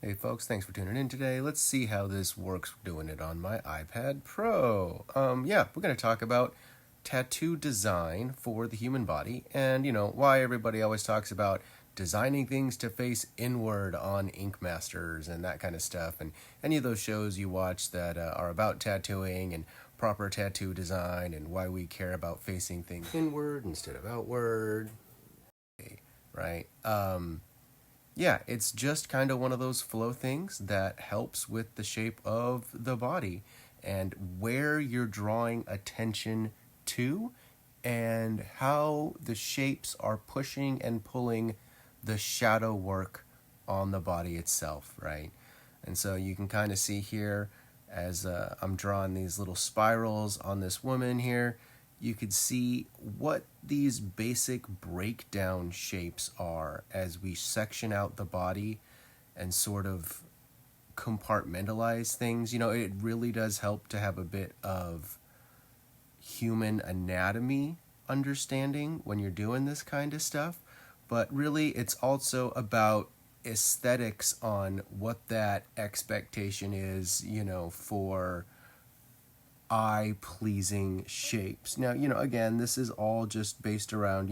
Hey folks, thanks for tuning in today. Let's see how this works doing it on my iPad Pro. We're going to talk about tattoo design for the human body and, why everybody always talks about designing things to face inward on Ink Masters and that kind of stuff. And any of those shows you watch that are about tattooing and proper tattoo design and why we care about facing things inward instead of outward, right? It's just kind of one of those flow things that helps with the shape of the body and where you're drawing attention to and how the shapes are pushing and pulling the shadow work on the body itself, right? And so you can kind of see here as I'm drawing these little spirals on this woman here, you could see what these basic breakdown shapes are as we section out the body and sort of compartmentalize things. It really does help to have a bit of human anatomy understanding when you're doing this kind of stuff. But really, it's also about aesthetics on what that expectation is, for eye-pleasing shapes. Now, again, this is all just based around,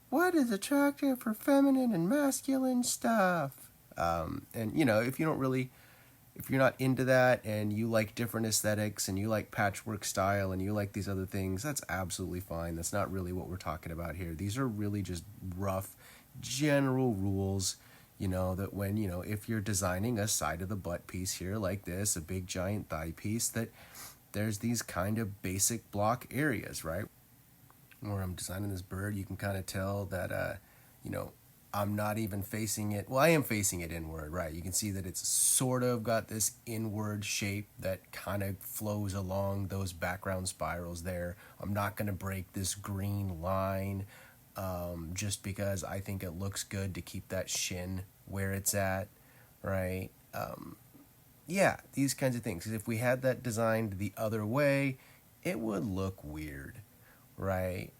what is attractive for feminine and masculine stuff. If you don't really, if you're not into that and you like different aesthetics and you like patchwork style and you like these other things, that's absolutely fine. That's not really what we're talking about here. These are really just rough, general rules, that when, if you're designing a side of the butt piece here like this, a big giant thigh piece, that there's these kind of basic block areas, right? Where I'm designing this bird, you can kind of tell that, I'm not even facing it. Well, I am facing it inward, right? You can see that it's sort of got this inward shape that kind of flows along those background spirals there. I'm not going to break this green line just because I think it looks good to keep that shin where it's at, right? These kinds of things. 'Cause if we had that designed the other way, it would look weird, right?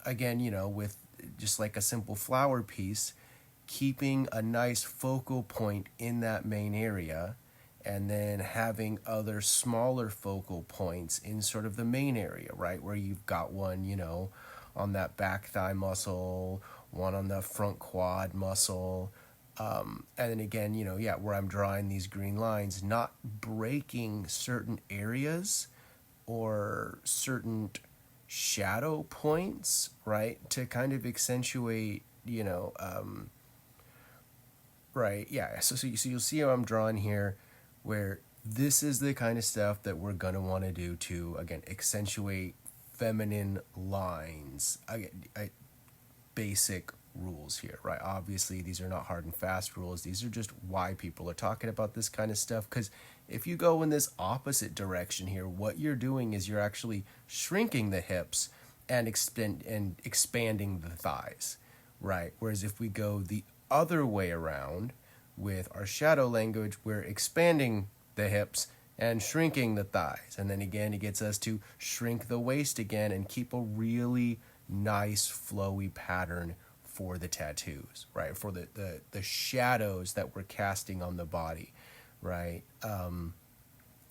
Again, with just like a simple flower piece, keeping a nice focal point in that main area and then having other smaller focal points in sort of the main area, right? Where you've got one, on that back thigh muscle, one on the front quad muscle, and then again, where I'm drawing these green lines, not breaking certain areas or certain shadow points, right, to kind of accentuate, right, yeah. So you'll see how I'm drawing here, where this is the kind of stuff that we're gonna want to do to, again, accentuate feminine lines. Basic rules here, right? Obviously, these are not hard and fast rules. These are just why people are talking about this kind of stuff. Because if you go in this opposite direction here, what you're doing is you're actually shrinking the hips and expanding the thighs, right? Whereas if we go the other way around with our shadow language, we're expanding the hips and shrinking the thighs. And then again, it gets us to shrink the waist again and keep a really nice flowy pattern for the tattoos, right? For the shadows that we're casting on the body, right? And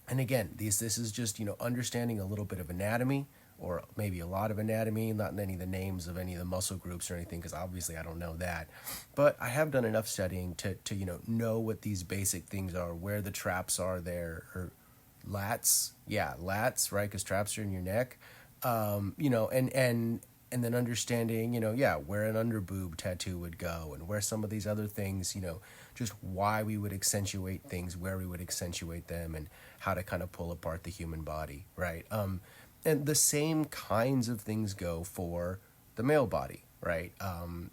again, this is just, understanding a little bit of anatomy or maybe a lot of anatomy, not any of the names of any of the muscle groups or anything, because obviously I don't know that. But I have done enough studying to know what these basic things are, where the traps are there, or lats, right? Because traps are in your neck, and then understanding, where an underboob tattoo would go and where some of these other things, just why we would accentuate things, where we would accentuate them, and how to kind of pull apart the human body, right? And the same kinds of things go for the male body, right?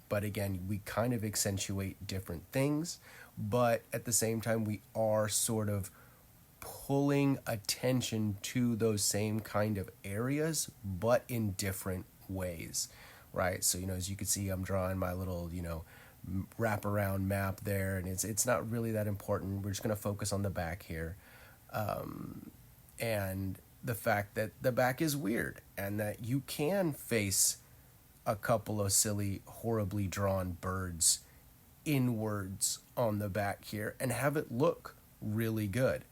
But again, we kind of accentuate different things, but at the same time, we are sort of pulling attention to those same kind of areas, but in different ways, right? So, as you can see, I'm drawing my little, wraparound map there, and it's not really that important. We're just going to focus on the back here. And the fact that the back is weird and that you can face a couple of silly, horribly drawn birds inwards on the back here and have it look really good.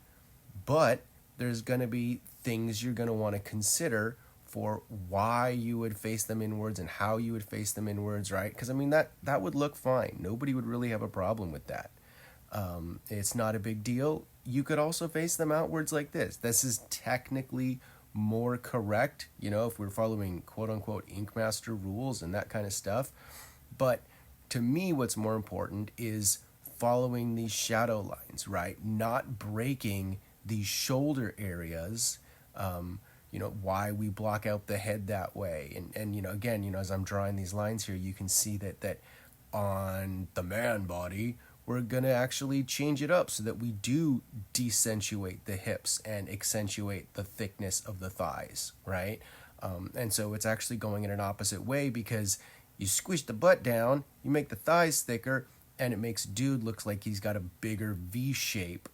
But there's going to be things you're going to want to consider for why you would face them inwards and how you would face them inwards, right? Because I mean, that would look fine. Nobody would really have a problem with that. It's not a big deal. You could also face them outwards like this. This is technically more correct, you know, if we're following quote unquote Ink Master rules and that kind of stuff. But to me, what's more important is following these shadow lines, right? Not breaking these shoulder areas, you know, why we block out the head that way. And you know, again, you know, as I'm drawing these lines here, you can see that on the man body, we're going to actually change it up so that we do decentuate the hips and accentuate the thickness of the thighs, right? And so it's actually going in an opposite way, because you squish the butt down, you make the thighs thicker, and it makes dude looks like he's got a bigger V shape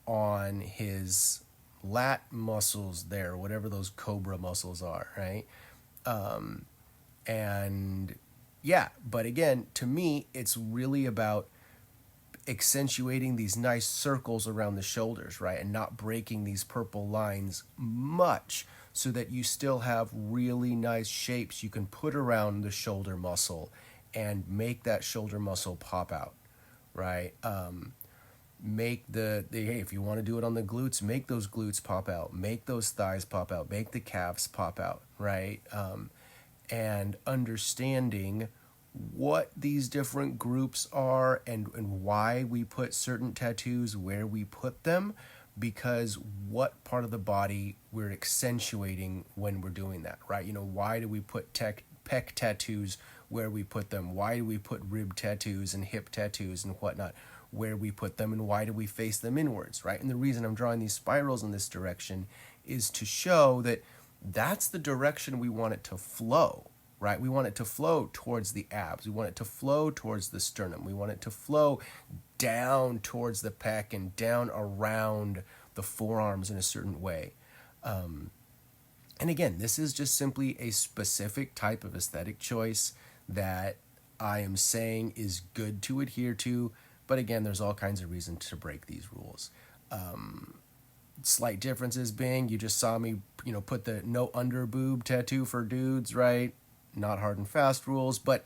on his lat muscles there, whatever those cobra muscles are, right? And yeah, but again, to me, it's really about accentuating these nice circles around the shoulders, right? And not breaking these purple lines much, so that you still have really nice shapes you can put around the shoulder muscle and make that shoulder muscle pop out, right? Make hey, if you want to do it on the glutes, make those glutes pop out, make those thighs pop out, make the calves pop out, right? And understanding what these different groups are and why we put certain tattoos where we put them, because what part of the body we're accentuating when we're doing that, right? You know, why do we put pec tattoos where we put them? Why do we put rib tattoos and hip tattoos and whatnot where we put them? And why do we face them inwards, right? And the reason I'm drawing these spirals in this direction is to show that that's the direction we want it to flow, right? We want it to flow towards the abs. We want it to flow towards the sternum. We want it to flow down towards the pec and down around the forearms in a certain way. And again, this is just simply a specific type of aesthetic choice that I am saying is good to adhere to. But again, there's all kinds of reasons to break these rules. Slight differences being, you just saw me, you know, put the no under boob tattoo for dudes, right? Not hard and fast rules, but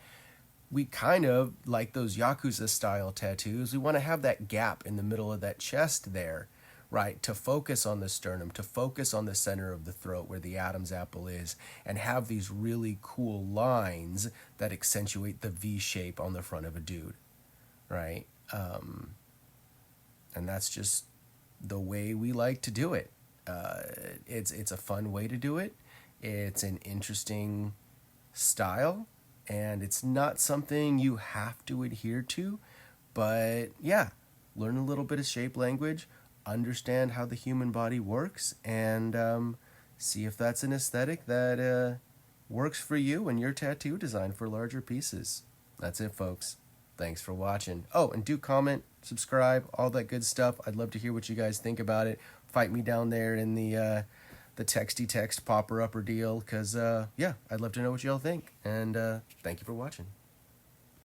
we kind of like those Yakuza style tattoos. We want to have that gap in the middle of that chest there, right? To focus on the sternum, to focus on the center of the throat where the Adam's apple is, and have these really cool lines that accentuate the V shape on the front of a dude, right? And that's just the way we like to do it. It's a fun way to do it. It's an interesting style, and it's not something you have to adhere to, but yeah, learn a little bit of shape language, understand how the human body works, and see if that's an aesthetic that works for you and your tattoo design for larger pieces. That's it, folks. Thanks for watching. Oh, and do comment, subscribe, all that good stuff. I'd love to hear what you guys think about it. Fight me down there in the texty text popper upper deal, because yeah, I'd love to know what y'all think. And thank you for watching.